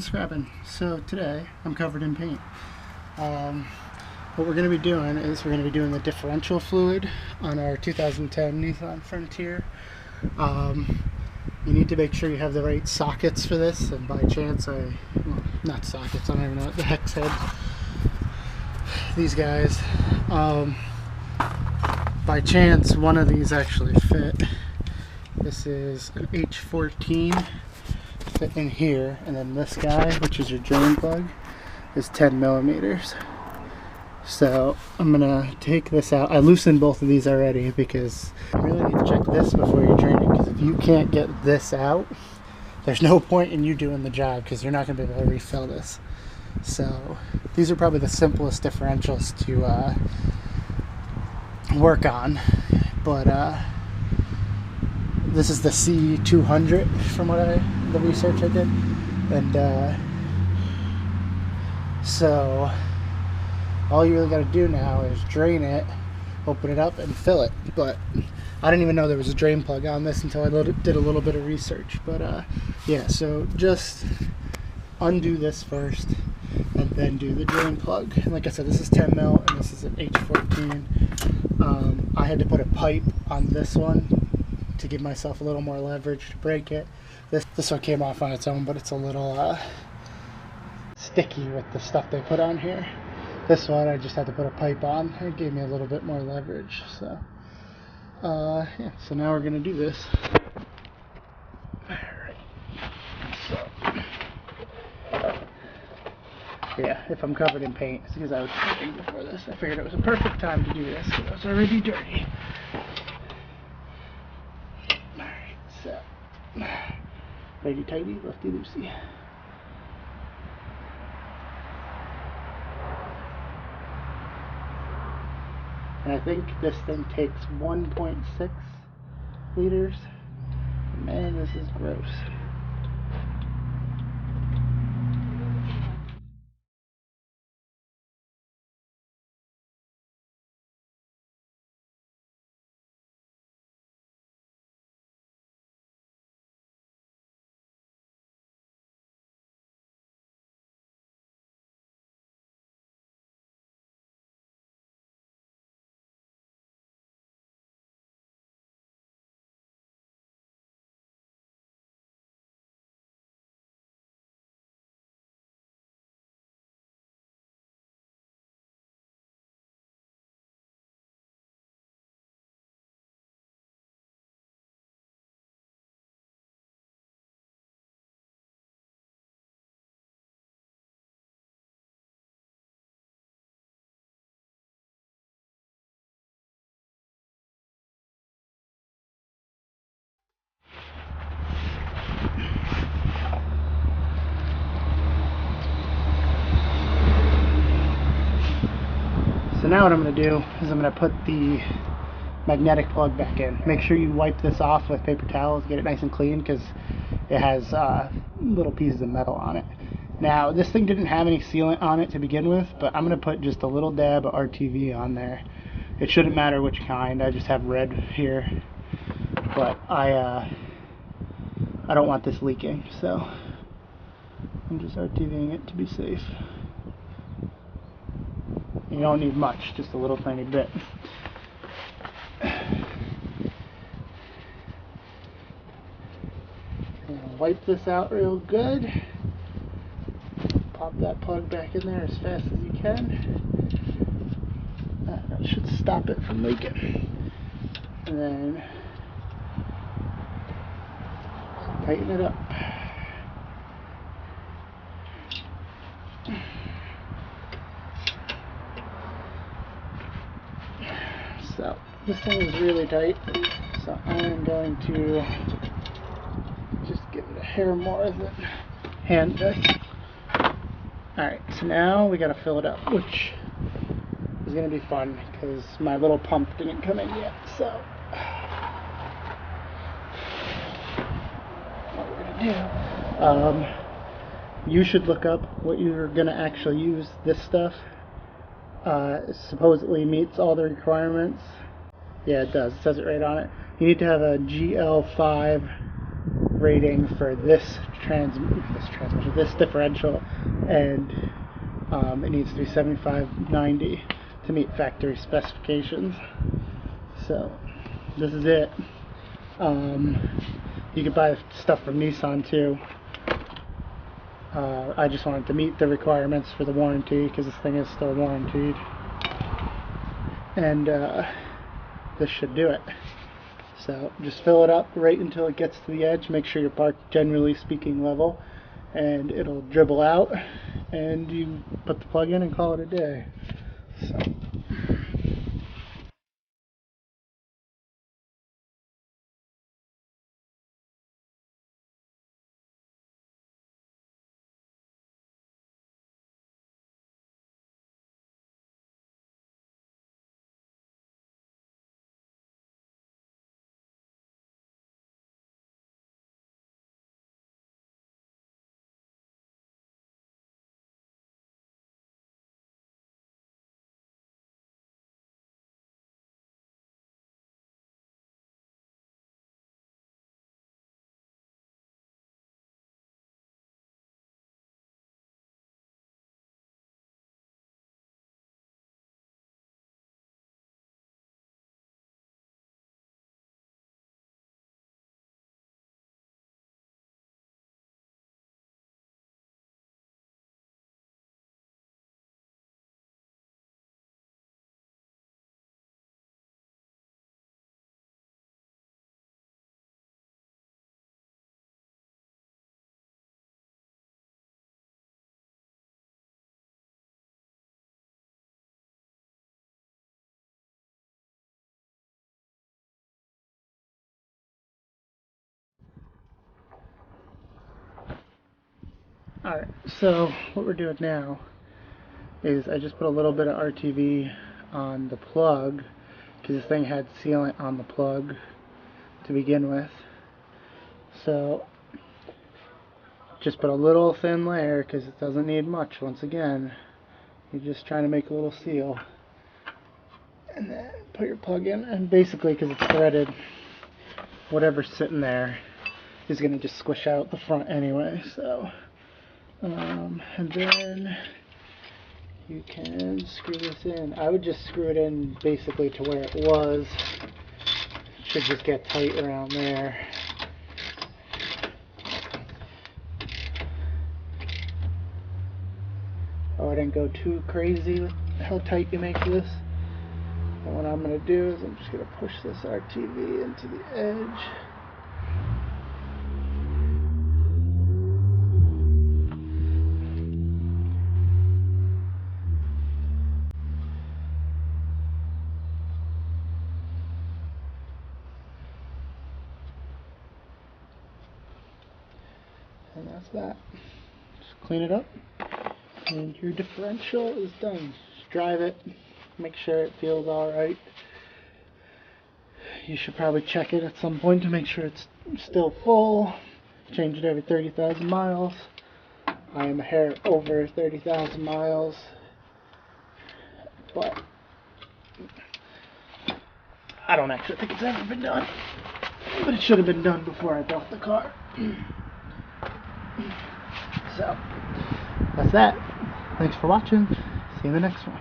Scrapin. So today I'm covered in paint. What we're going to be doing is we're going to be doing the differential fluid on our 2010 Nissan Frontier. You need to make sure you have the right sockets for this, and by chance not sockets, I don't even know what the heck's head. These guys. By chance one of these actually fit. This is an H14. Fit in here, and then this guy, which is your drain plug, is 10 millimeters. So I'm gonna take this out. I loosened both of these already because you really need to check this before you drain it, because if you can't get this out, there's no point in you doing the job because you're not gonna be able to refill this. So these are probably the simplest differentials to work on, but this is the C200 from the research I did, and so all you really got to do now is drain it, open it up, and fill it. But I didn't even know there was a drain plug on this until I did a little bit of research. But yeah, so just undo this first and then do the drain plug. And like I said, this is 10 mil and this is an H14. I had to put a pipe on this one to give myself a little more leverage to break it. This one came off on its own, but it's a little sticky with the stuff they put on here. This one I just had to put a pipe on. It gave me a little bit more leverage. So yeah, so now we're gonna do this. Alright. So yeah, if I'm covered in paint, it's because I was painting before this. I figured it was a perfect time to do this because I was already dirty. Alright, so righty tighty, lefty loosey. And I think this thing takes 1.6 liters. Man, this is gross. So now what I'm going to do is I'm going to put the magnetic plug back in. Make sure you wipe this off with paper towels, get it nice and clean, because it has little pieces of metal on it. Now this thing didn't have any sealant on it to begin with, but I'm going to put just a little dab of RTV on there. It shouldn't matter which kind. I just have red here, but I don't want this leaking, so I'm just RTVing it to be safe. You don't need much, just a little tiny bit. And wipe this out real good. Pop that plug back in there as fast as you can. That should stop it from leaking. And then tighten it up. So this thing is really tight, so I'm going to just give it a hair more than hand does. Alright, so now we gotta fill it up, which is gonna be fun because my little pump didn't come in yet. So what we're gonna do, you should look up what you're gonna actually use this stuff. Supposedly meets all the requirements. Yeah, it does. It says it right on it. You need to have a GL5 rating for this differential, and it needs to be 75/90 to meet factory specifications. So this is it. You could buy stuff from Nissan too. I just wanted to meet the requirements for the warranty because this thing is still warranted, and this should do it. So just fill it up right until it gets to the edge. Make sure you're parked, generally speaking, level, and it'll dribble out, and you put the plug in and call it a day. So. Alright, so what we're doing now is I just put a little bit of RTV on the plug because this thing had sealant on the plug to begin with. So just put a little thin layer because it doesn't need much. Once again, you're just trying to make a little seal, and then put your plug in, and basically because it's threaded, whatever's sitting there is going to just squish out the front anyway. So and then you can screw this in. I would just screw it in basically to where it was. Should just get tight around there. Oh, I didn't go too crazy with how tight you make this. And what I'm going to do is I'm just going to push this RTV into the edge. And that's that. Just clean it up, and your differential is done. Just drive it, make sure it feels alright. You should probably check it at some point to make sure it's still full. Change it every 30,000 miles. I am a hair over 30,000 miles, but I don't actually think it's ever been done. But it should have been done before I bought the car. So, that's that. Thanks for watching. See you in the next one.